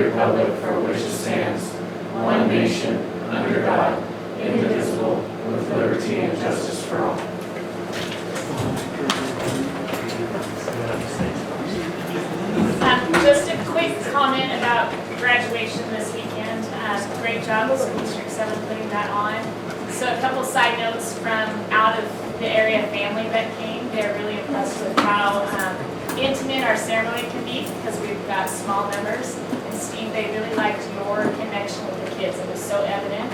republic for which it stands, one nation, under God, indivisible, with liberty and justice for all. Just a quick comment about graduation this weekend. Great job, School District 7 putting that on. So a couple side notes from out of the area family that came. They're really impressed with how intimate our ceremony can be because we've got small numbers. And Steve, they really liked your connection with the kids. It was so evident.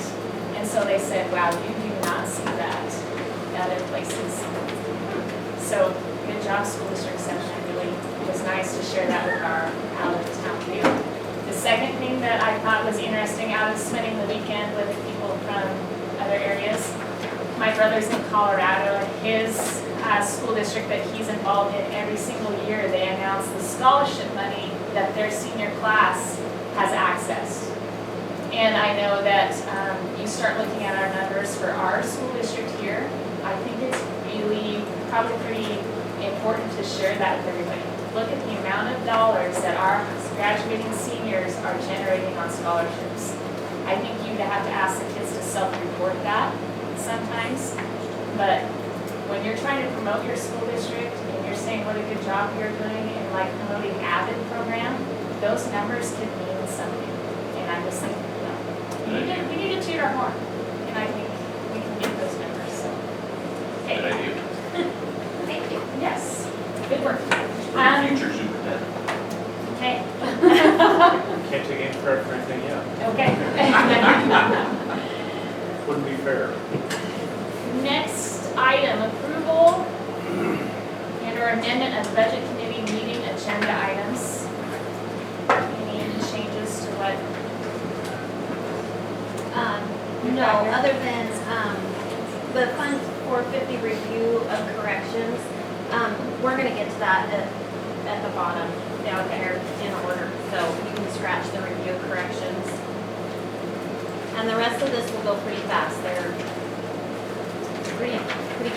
And so they said, wow, you do not see that at other places. So good job, School District 7. It was nice to share that with our out-of-town view. The second thing that I thought was interesting out of spending the weekend with people from other areas, my brother's in Colorado, and his school district that he's involved in every single year, they announce the scholarship money that their senior class has accessed. And I know that you start looking at our numbers for our school district here, I think it's really probably pretty important to share that with everybody. Look at the amount of dollars that our graduating seniors are generating on scholarships. I think you have to ask the kids to self-report that sometimes, but when you're trying to promote your school district and you're saying what a good job you're doing and like promoting AVID program, those numbers can mean something. And I just think, we need to toot our horn, and I think we can get those numbers. So, Good idea. thank you. Yes, good work. Future superintendent. Okay. Can't take any credit for anything yet. Okay. Wouldn't be fair. Next item, approval and or amendment of budget committee meeting agenda items. Any changes to what? No, other than the Fund 450 review of corrections, we're going to get to that at the bottom down here in order. So you can scratch the review of corrections. And the rest of this will go pretty fast. They're pretty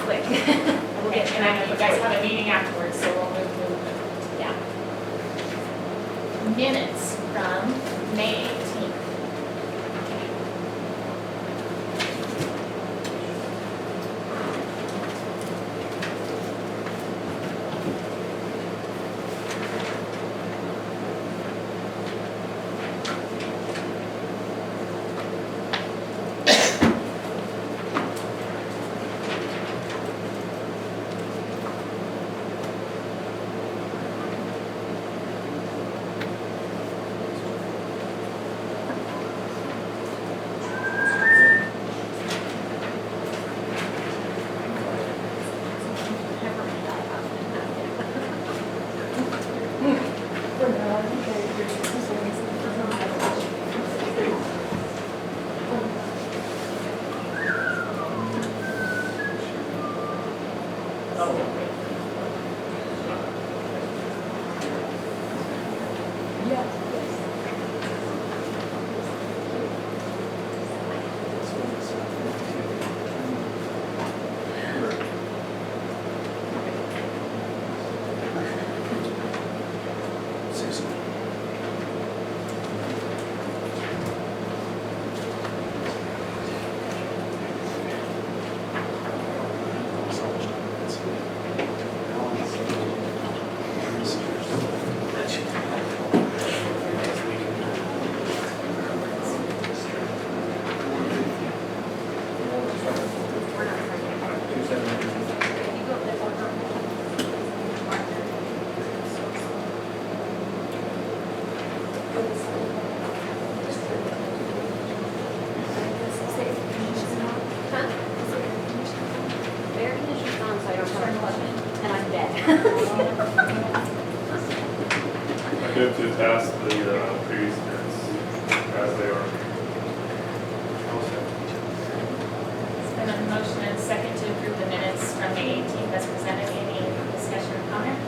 quick. We'll Okay, get and I know you guys quick. have a meeting afterwards, so we'll move. Yeah. Minutes from May 18th. I move to pass the previous minutes as they are. It's been a motion and second to approve the minutes from May 18th as presented. Any discussion or comment?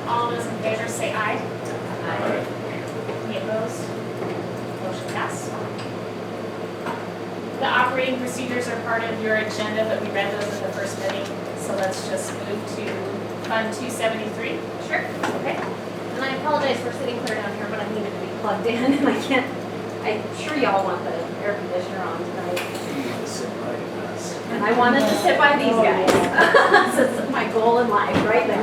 All those in favor say aye. Aye. Any opposed? Motion passed. The operating procedures are part of your agenda, but we read those in the first meeting. So let's just move to Fund 273. Sure. Okay. And I apologize for sitting clear down here, but I needed to be plugged in and I can't, I'm sure y'all want the air conditioner on tonight. And I wanted to sit by these guys. That's my goal in life, right there.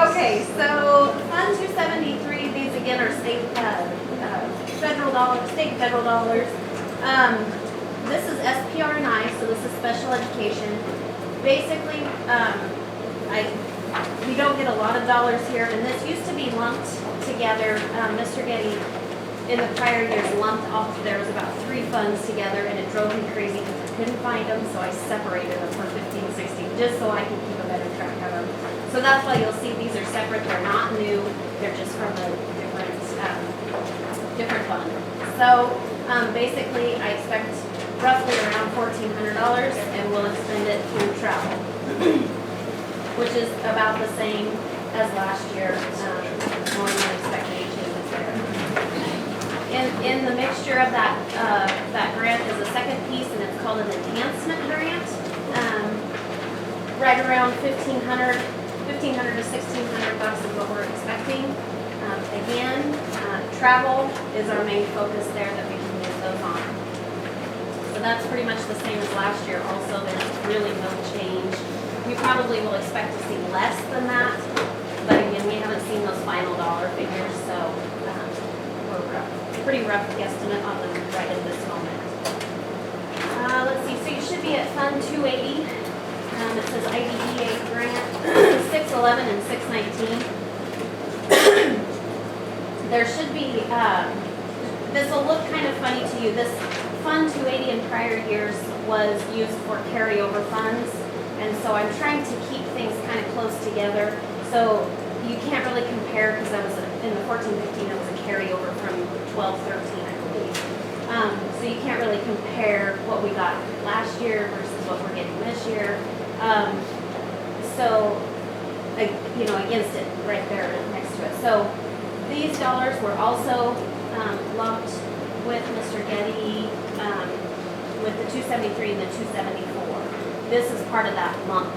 Okay, so Fund 273, these again are state, federal dollars, state federal dollars. This is SPR&I, so this is special education. Basically, we don't get a lot of dollars here, and this used to be lumped together. Mr. Getty, in the prior years, lumped off, there was about 3 funds together, and it drove me crazy because I couldn't find them, so I separated them for 15, 16, just so I could keep a better track of them. So that's why you'll see these are separate, they're not new, they're just from a different fund. So, basically, I expect roughly around $1,400, and we'll expend it through travel, which is about the same as last year. More than expect any changes there. In the mixture of that grant is a second piece, and it's called an enhancement grant. Right around $1,500 to $1,600 is what we're expecting. Again, travel is our main focus there that we can use those on. So that's pretty much the same as last year also. There's really no change. We probably will expect to see less than that, but again, we haven't seen those final dollar figures, so we're pretty rough guesstimate on them right at this moment. Let's see, so you should be at Fund 280. It says IDEA grant 611 and 619. There should be, this will look kind of funny to you. This Fund 280 in prior years was used for carryover funds. And so I'm trying to keep things kind of close together. So you can't really compare because that was in the 14-15, it was a carryover from 12-13, I believe. So you can't really compare what we got last year versus what we're getting this year. So, you know, against it right there next to it. So these dollars were also lumped with Mr. Getty, with the 273 and the 274. This is part of that lump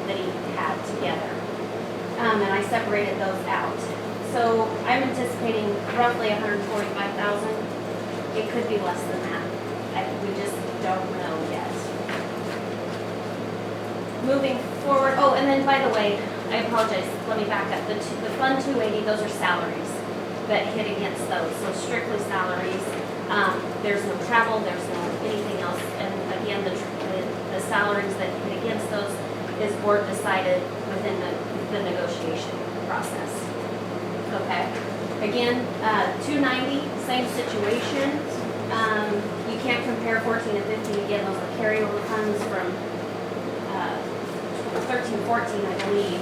that he had together. And I separated those out. So I'm anticipating roughly $145,000. It could be less than that. We just don't know yet. Moving forward, oh, and then by the way, I apologize, let me back up. The Fund 280, those are salaries that hit against those. So strictly salaries. There's no travel, there's no anything else. And again, the salaries that hit against those is board decided within the negotiation process. Okay. Again, 290, same situation. You can't compare 14 and 15 again. Those are carryover funds from 13, 14, I believe.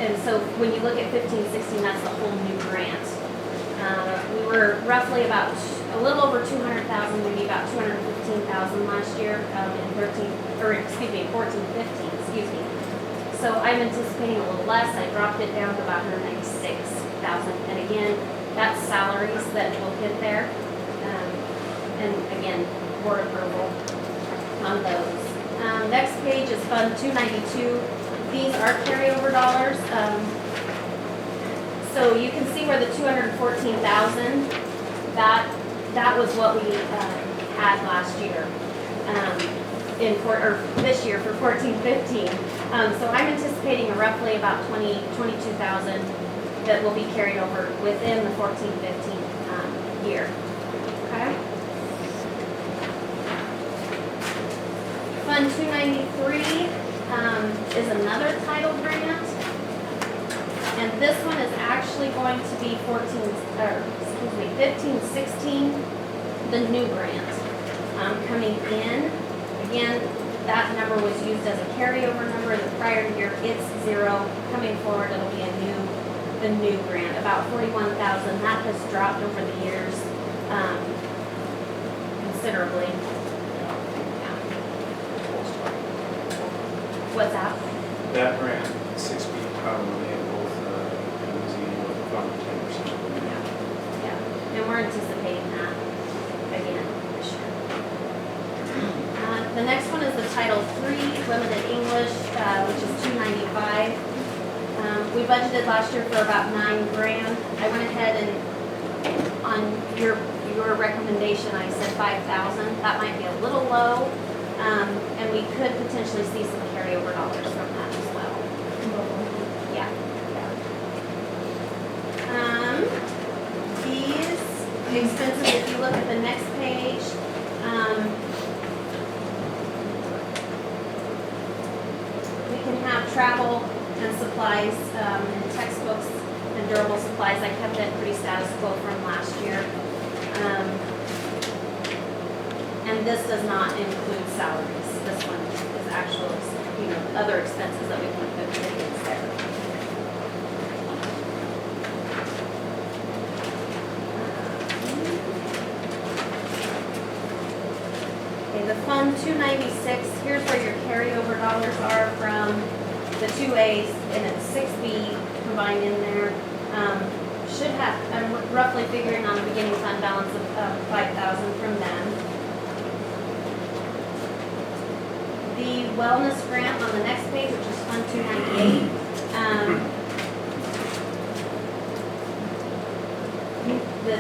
And so when you look at 15, 16, that's the whole new grant. We were roughly about a little over 200,000, maybe about 215,000 last year in 14, 15, excuse me. So I'm anticipating a little less. I dropped it down to about 196,000. And again, that's salaries that will hit there. And again, board approval on those. Next page is Fund 292. These are carryover dollars. So you can see where the 214,000, that was what we had last year, this year for 14-15. So I'm anticipating roughly about 22,000 that will be carried over within the 14-15 year. Okay. Fund 293 is another title grant. And this one is actually going to be 15-16, the new grant coming in. Again, that number was used as a carryover number. The prior year, it's 0. Coming forward, it'll be the new grant, about 41,000. That has dropped over the years considerably. Yeah. What's that? That grant, 6 feet probably in both MZ with the fund 10%. Yeah, and we're anticipating that again this year. The next one is the Title III Limited English, which is $295. We budgeted last year for about $9,000. I went ahead and on your recommendation, I said 5,000. That might be a little low. And we could potentially see some carryover dollars from that as well. Yeah. These expenses, if you look at the next page, we can have travel and supplies, and textbooks and durable supplies. I kept it pretty status quo from last year. And this does not include salaries. This one is actual, other expenses that we can put against there. Okay, the Fund 296, here's where your carryover dollars are from the 2As, and it's 6B combined in there. Should have, I'm roughly figuring on a beginning fund balance of 5,000 from them. The wellness grant on the next page, which is Fund 298. The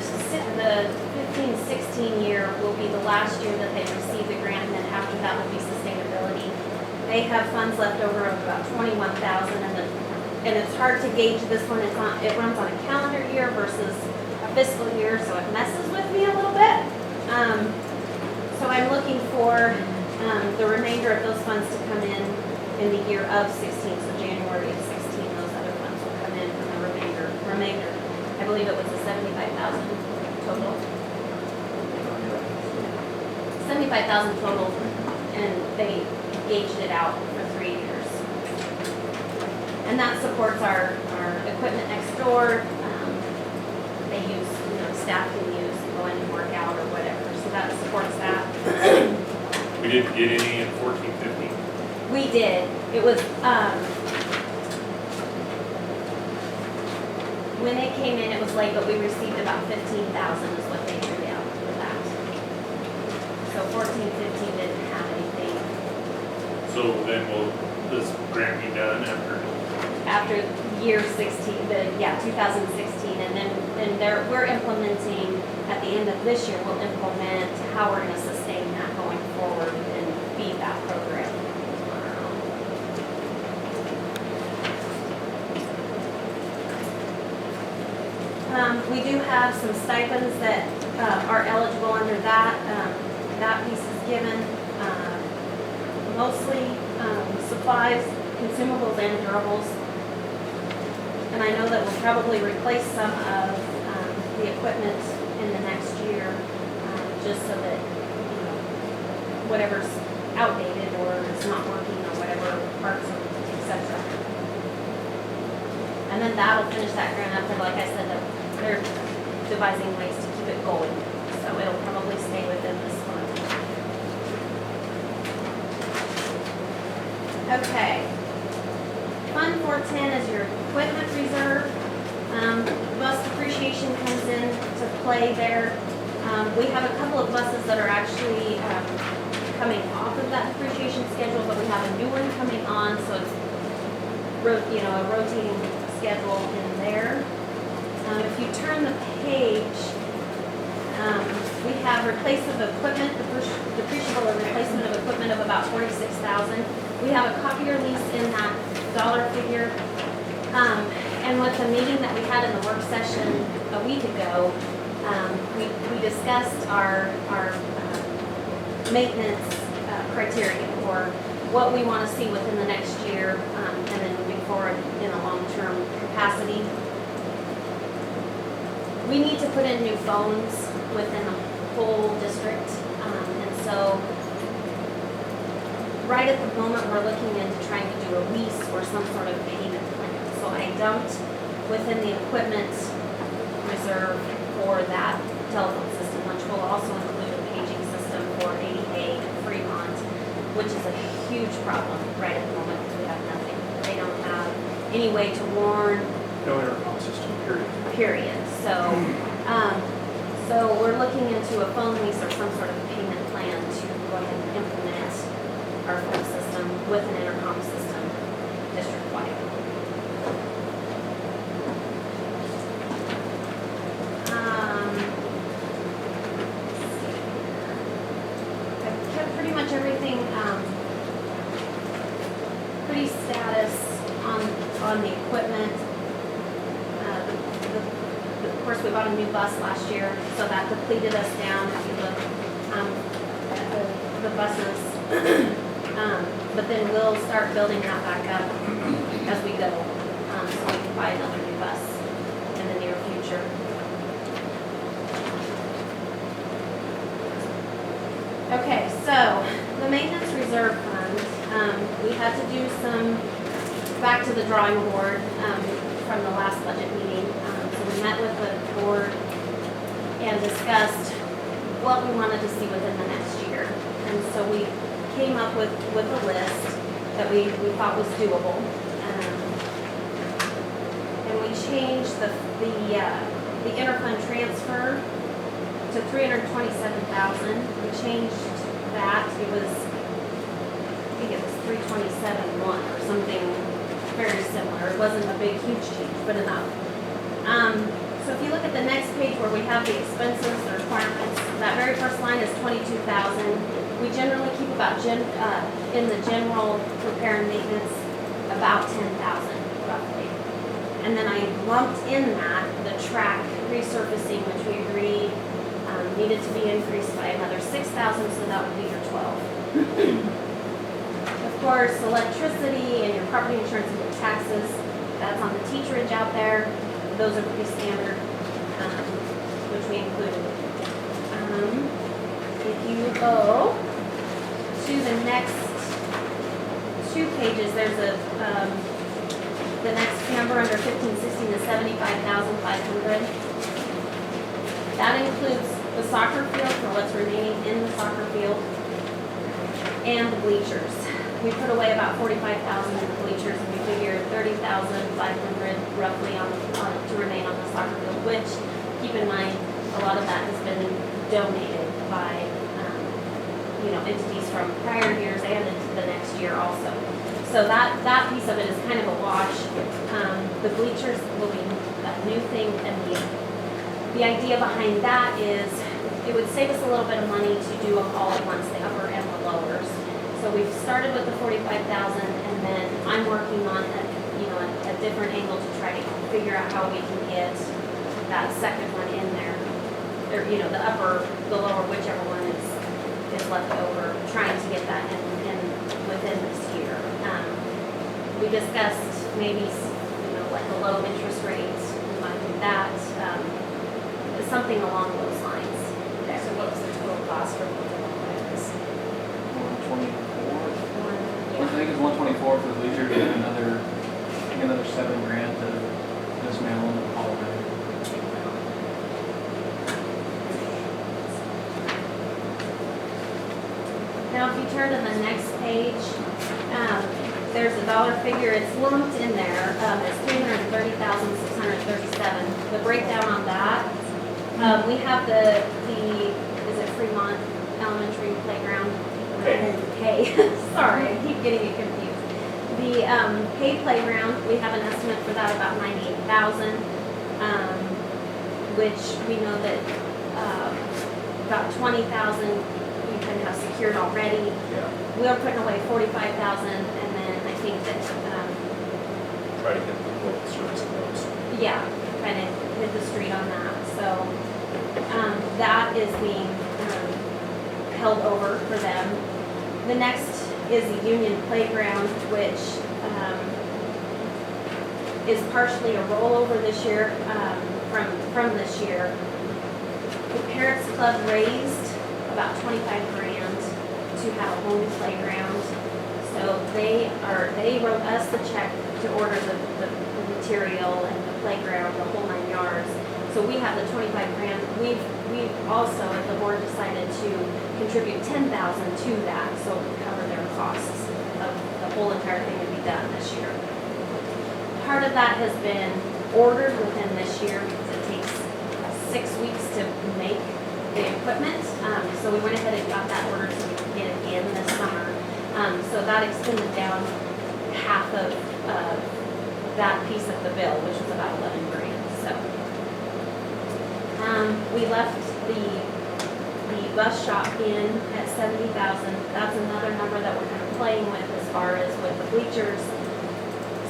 15-16 year will be the last year that they receive the grant, and then after that will be sustainability. They have funds left over of about 21,000, and it's hard to gauge this one. It runs on a calendar year versus a fiscal year, so it messes with me a little bit. So I'm looking for the remainder of those funds to come in the year of 16, so January of 16, those other funds will come in from the remainder. I believe it was a 75,000 total. 75,000 total, and they gauged it out for 3 years. And that supports our equipment next door. They use, staff can use, go in and work out or whatever, so that supports that. We didn't get any in 14-15. We did. It was, when they came in, it was late, but we received about 15,000 is what they drew out for that. So 14-15 didn't have anything. So then will this grant be done after? After year 16, 2016, and then we're implementing, at the end of this year, we'll implement how we're gonna sustain that going forward and feed that program on our own. We do have some stipends that are eligible under that. That piece is given, mostly supplies, consumables, and durables. And I know that we'll probably replace some of the equipment in the next year, just so that, whatever's outdated or is not working or whatever parts, etc. And then that'll finish that grant up, and like I said, they're devising ways to keep it going. So it'll probably stay within this fund. Okay. Fund 410 is your equipment reserve. Bus depreciation comes in to play there. We have a couple of buses that are actually coming off of that depreciation schedule, but we have a new one coming on, so it's a rotating schedule in there. If you turn the page, we have replacement of equipment, depreciable and replacement of equipment of about 46,000. We have a copier lease in that dollar figure. And with the meeting that we had in the work session a week ago, we discussed our maintenance criteria, or what we want to see within the next year, and then moving forward in a long-term capacity. We need to put in new phones within the whole district, and so right at the moment we're looking into trying to do a lease or some sort of payment plan. So I dumped within the equipment reserve for that telephone system, which will also include a paging system for 80A and Fremont, which is a huge problem right at the moment because we have nothing. They don't have any way to warn. No intercom system, period. So we're looking into a phone lease or some sort of payment plan to go ahead and implement our phone system with an intercom system district-wide. on the equipment. Of course, we bought a new bus last year, so that depleted us down, if you look, at the buses. But then we'll start building that back up as we go, so we can buy another new bus in the near future. Okay, so the maintenance reserve fund, we had to do some, back to the drawing board, from the last budget meeting. So we met with the board and discussed what we wanted to see within the next year. And so we came up with a list that we thought was doable. And we changed the interfund transfer to $327,000. We changed that, I think it was 327.1 or something very similar. It wasn't a big, huge change, but enough. So if you look at the next page where we have the expenses, the requirements, that very first line is 22,000. We generally keep about, in the general repair and maintenance, about 10,000 roughly. And then I lumped in that the track resurfacing, which we agreed needed to be increased by another 6,000, so that would be your 12. Of course, electricity and your property insurance and your taxes, that's on the teacherage out there. Those are pretty standard, which we included. If you go to the next 2 pages, there's the next number under 1516 is 75,500. That includes the soccer field for what's remaining in the soccer field and the bleachers. We put away about 45,000 in the bleachers, and we figured 30,500 roughly on to remain on the soccer field, which, keep in mind, a lot of that has been donated by entities from prior years and into the next year also. So that piece of it is kind of a wash. The bleachers will be a new thing, and the idea behind that is it would save us a little bit of money to do them all at once, the upper and the lowers. So we've started with the 45,000, and then I'm working on a different angle to try to figure out how we can get that second one in there, or the upper, the lower, whichever one is left over, trying to get that in within this year. We discussed maybe like a low interest rate, we might do that, something along those lines. So what was the total cost for both of them? 124. I think it's 124 for the bleachers and another $7,000 to dismantle and haul it. Now, if you turn to the next page, there's a dollar figure. It's lumped in there. It's $330,637. The breakdown on that, we have the is it Fremont Elementary Playground? Hay. Sorry, I keep getting it confused. The Hay Playground, we have an estimate for that about $98,000, which we know that about $20,000 we kind of have secured already. Yeah. We are putting away $45,000, and then I think that Try to get the full service of those. yeah, kind of hit the street on that. So that is being held over for them. The next is the Union Playground, which is partially a rollover this year from this year. The Parents Club raised about $25,000 to have a home playground. So they wrote us the check to order the material and the playground, the whole 9 yards. So we have the $25,000. We've also, at the board, decided to contribute $10,000 to that, so it would cover their costs of the whole entire thing to be done this year. Part of that has been ordered within this year because it takes 6 weeks to make the equipment. So we went ahead and got that ordered so we could get it in this summer. So that extended down half of that piece of the bill, which was about $11,000. So we left the bus shop in at $70,000. That's another number that we're kind of playing with as far as with the bleachers.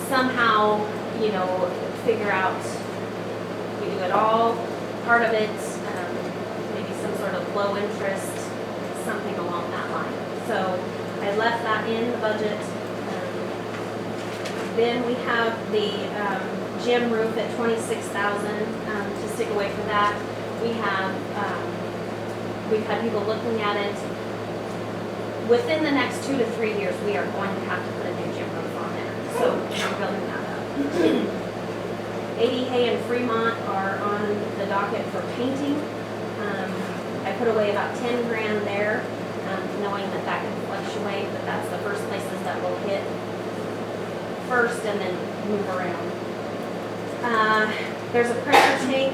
Somehow you know, figure out, we do it all, part of it, maybe some sort of low interest, something along that line. So I left that in the budget. Then we have the gym roof at $26,000 to stick away for that. We've had people looking at it. Within the next 2 to 3 years, we are going to have to put a new gym roof on there. So we're building that up. 80 Hay and Fremont are on the docket for painting. I put away about 10 grand there, knowing that that can fluctuate, but that's the first places that will hit first and then move around. There's a pressure tank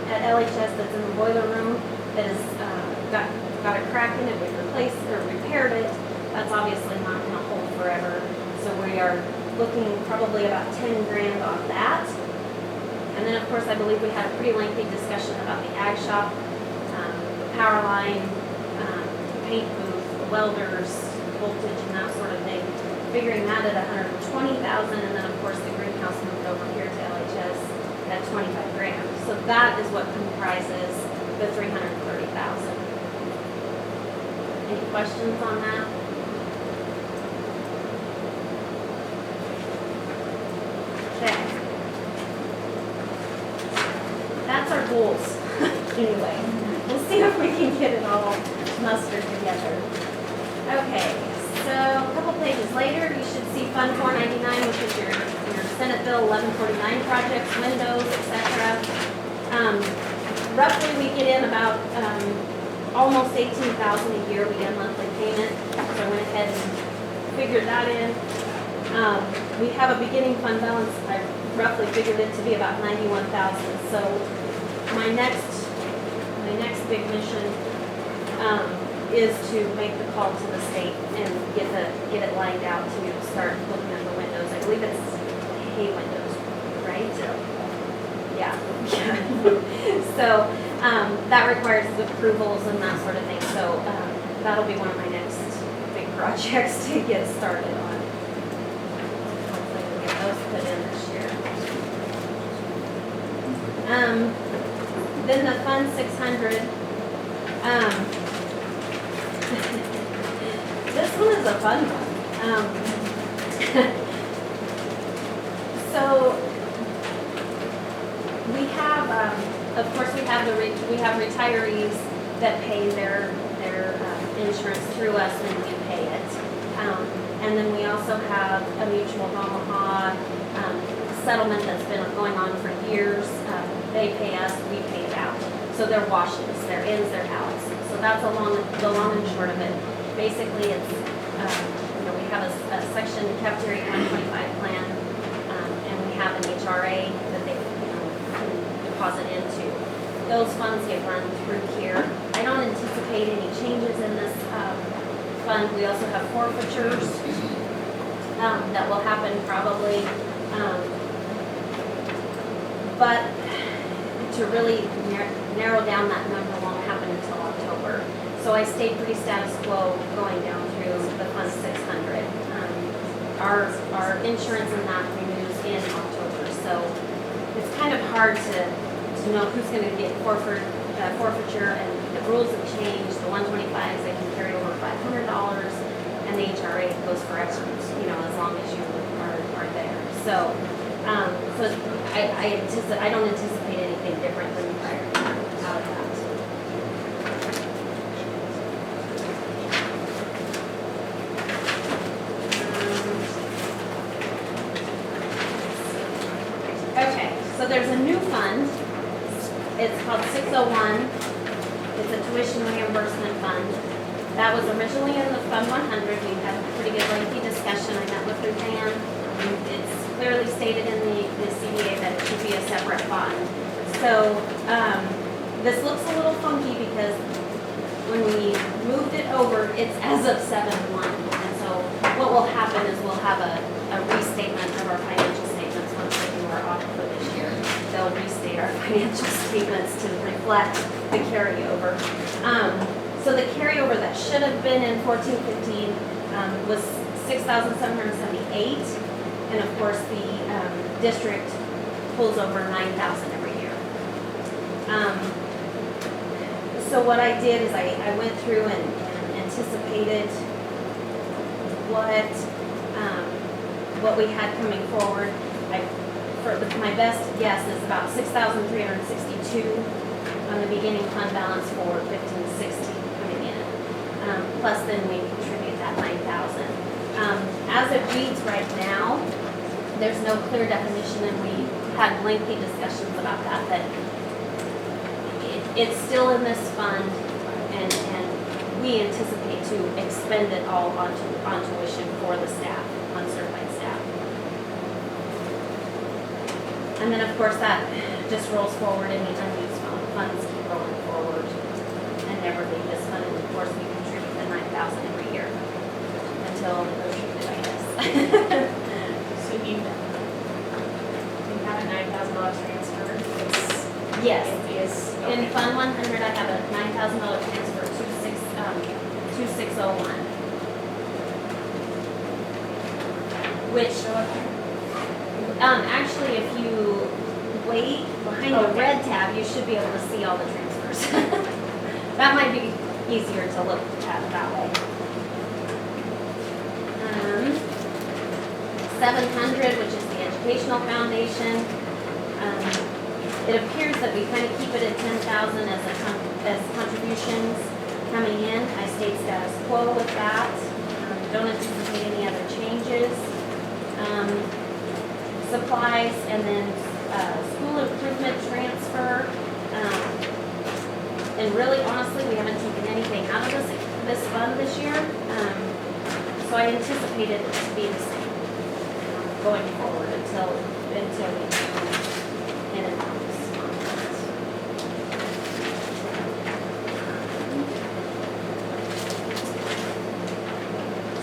at LHS that's in the boiler room that has got a crack in it. We replaced or repaired it. That's obviously not going to hold forever. So we are looking probably about 10 grand on that. And then of course I believe we had a pretty lengthy discussion about the ag shop, the power line, paint booth, welders, voltage and that sort of thing. Figuring that at $120,000, and then of course the greenhouse moved over here to LHS at 25 grand. So that is what comprises the 330,000. Any questions on that? Okay. That's our goals, anyway. We'll see if we can get it all mustered together. Okay. So a couple pages later, you should see Fund 499, which is your Senate Bill 1149 projects, windows, etc. Roughly, we get in about almost $18,000 a year. We get a monthly payment, so I went ahead and figured that in. We have a beginning fund balance. I roughly figured it to be about $91,000. So my next big mission is to make the call to the state and get it lined out to start looking at the windows. I believe it's hay windows, right? Yeah. So that requires approvals and that sort of thing. So that'll be one of my next big projects to get started on. Hopefully we'll get those put in this year. Then the Fund 600. This one is a fun one. So we have, of course, we have retirees that pay their insurance through us and we pay it. And then we also have a Mutual Omaha settlement that's been going on for years. They pay us, we pay it out. So they're washes, they're ins, they're outs. So that's the long and short of it. Basically, it's, we have a section cafeteria 125 plan, and we have an HRA that they, can deposit into. Those funds get run through here. I don't anticipate any changes in this fund. We also have forfeitures that will happen probably, but to really narrow down that number won't happen until October. So I stayed pretty status quo going down through the Fund 600. Our insurance in that renews in October, so it's kind of hard to know who's going to get forfeiture, and the rules have changed. The 125s, they can carry over $500, and the HRA goes forever, as long as you are there. So, I don't anticipate anything different than prior out of that. Okay, so there's a new fund. It's called 601. It's a tuition reimbursement fund. That was originally in the Fund 100. We had a pretty good lengthy discussion. I met with Ruthann. It's clearly stated in the CDA that it should be a separate fund. So this looks a little funky because when we moved it over, it's as of 7/1. And so what will happen is we'll have a restatement of our financial statements once they do our audit for this year. They'll restate our financial statements to reflect the carryover. So the carryover that should have been in 14-15 was $6,778. And of course, the district pulls over 9,000 every year. So what I did is I went through and anticipated what we had coming forward. My best guess is about 6,362 on the beginning fund balance for 15-16 coming in. Plus then we contribute that 9,000. As it reads right now, there's no clear definition, and we had lengthy discussions about that, but it's still in this fund, and we anticipate to expend it all on tuition for the staff, on certified staff. And then, of course, that just rolls forward, and the unused funds keep rolling forward and never leave this fund. And of course, we contribute the 9,000 every year until negotiated, I guess. So you have a $9,000 transfer. Yes. It is, In okay. Fund 100, I have a $9,000 transfer, 2601. Which, actually, if you wait behind the Okay. red tab, you should be able to see all the transfers. That might be easier to look at that way. 700, which is the Educational Foundation. It appears that we kind of keep it at 10,000 as contributions coming in. I stayed status quo with that. Don't anticipate any other changes. Supplies, and then school improvement transfer. And really, honestly, we haven't taken anything out of this fund this year. So I anticipated it to be the same going forward until we get an office on that.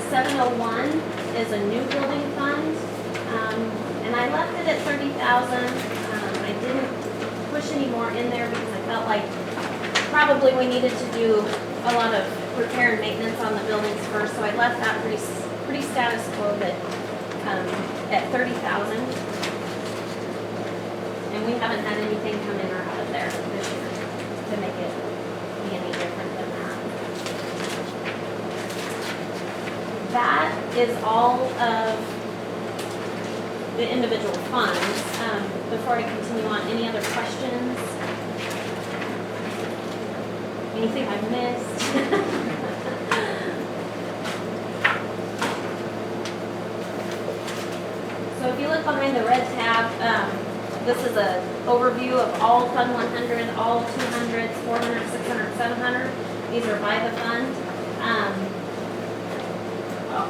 701 is a new building fund. And I left it at 30,000. I didn't push any more in there because I felt like probably we needed to do a lot of repair and maintenance on the buildings first. So I left that pretty status quo, but at 30,000. And we haven't had anything come in or out of there this year to make it be any different than that. That is all of the individual funds. Before I continue on, any other questions? Anything I've missed? So if you look behind the red tab, this is an overview of all Fund 100, all 200s, 400, 600, 700. These are by the fund.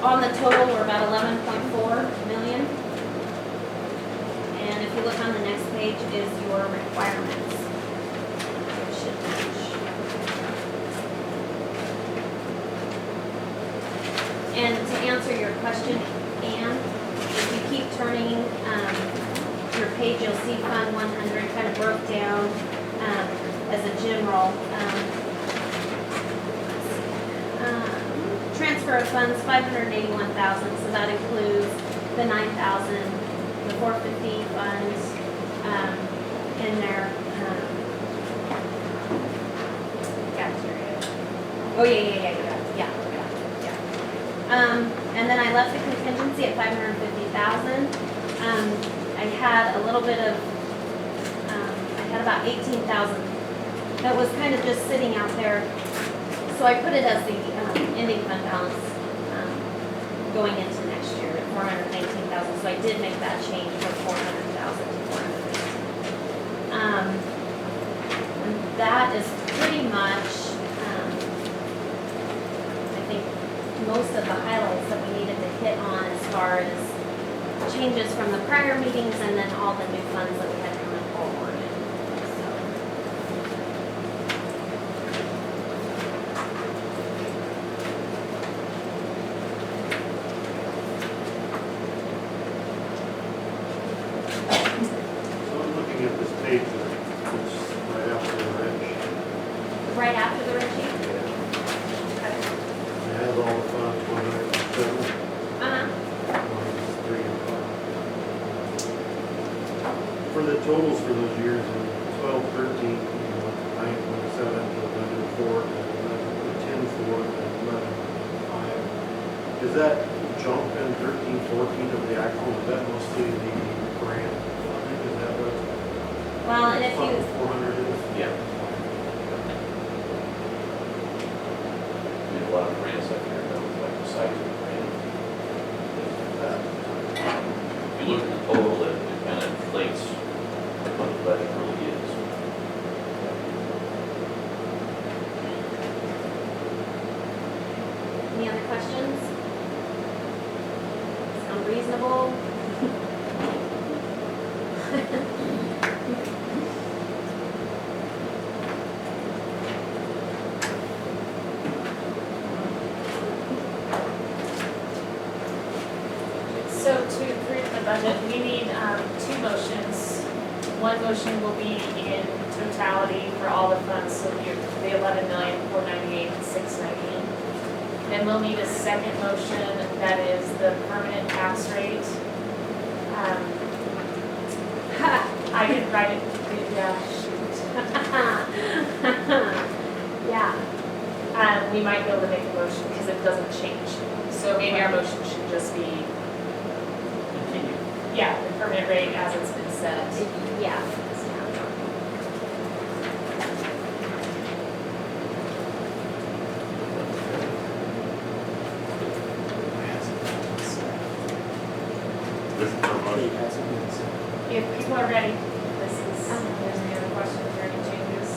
On the total, we're about 11.4 million. And if you look on the next page is your requirements. Which should match. And to answer your question, Anne, if you keep turning your page, you'll see Fund 100 kind of broke down as a general. Transfer of funds, 581,000, so that includes the 9,000, the 450 funds in there. Cafeteria. Oh, yeah. And then I left the contingency at 550,000. I had a little bit of, I had about 18,000 that was kind of just sitting out there. So I put it as the ending fund balance going into next year at 419,000. So I did make that change from 400,000 to 419. And that is pretty much, I think, most of the highlights that we needed to hit on as far as changes from the prior meetings and then all the new funds that we had coming forward. So I'm looking at this page that's right after the red. Right after the red sheet? It has all the funds, 107, Uh-huh. 3 and 5. totals for those years in 12, 13, 9.7, 11.4, and 10.4, and 11.5. Is that jump in 13, 14 of the actual, is that mostly the grant? Is that what Well, and if Fund you, 400 is? Yeah. We have a lot of grants up here, though, like the size of the grant. Things like that. If you look at the total, it kind of inflates what the budget really is. any other questions? Sound reasonable? So to approve the budget, we need two motions. One motion will be in totality for all the funds, so the 11,498,690. Then we'll need a second motion that is the permanent tax rate. I didn't write it, yeah, shoot. Yeah. We might be able to make a motion because it doesn't change. So maybe our motion should just be, Continue. yeah, the permanent rate as it's been set. Yeah. This is our motion. If people are ready, this is, if there's any other questions or any changes.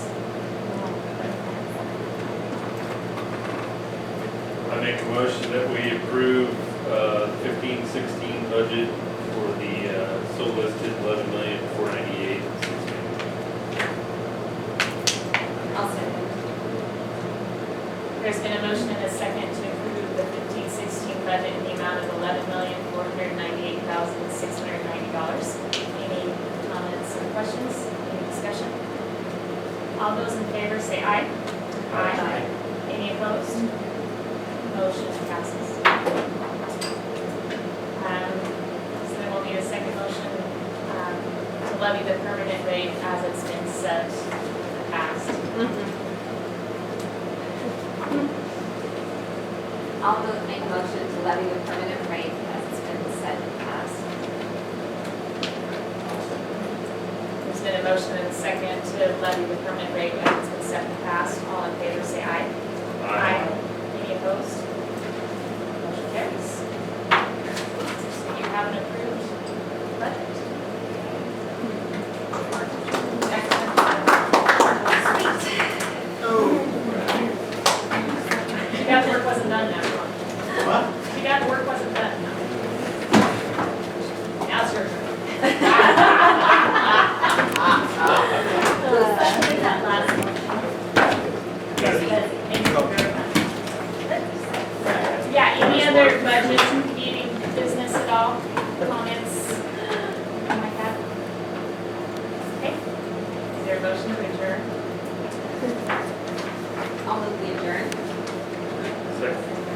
I make a motion that we approve 15-16 budget for the so listed 11,498,690. I'll second. There's been a motion and a second to approve the 15-16 budget in the amount of $11,498,690. Any comments or questions? Any discussion? All those in favor say aye. Aye. Any opposed? Motion passes. So then we'll need a second motion to levy the permanent rate as it's been set in the past. I'll make a motion to levy the permanent rate as it's been set in the past. There's been a motion and a second to levy the permanent rate as it's been set in the past. All in favor say aye. Any opposed? Motion carries. So you have an approved budget. Too bad the work wasn't done now. What? Too bad the work wasn't done now. Now it's your turn. That last one. Yeah, any other budget meeting business at all? Comments? Anything like that? Okay. Is there a motion to adjourn? I'll move the adjourn. Second.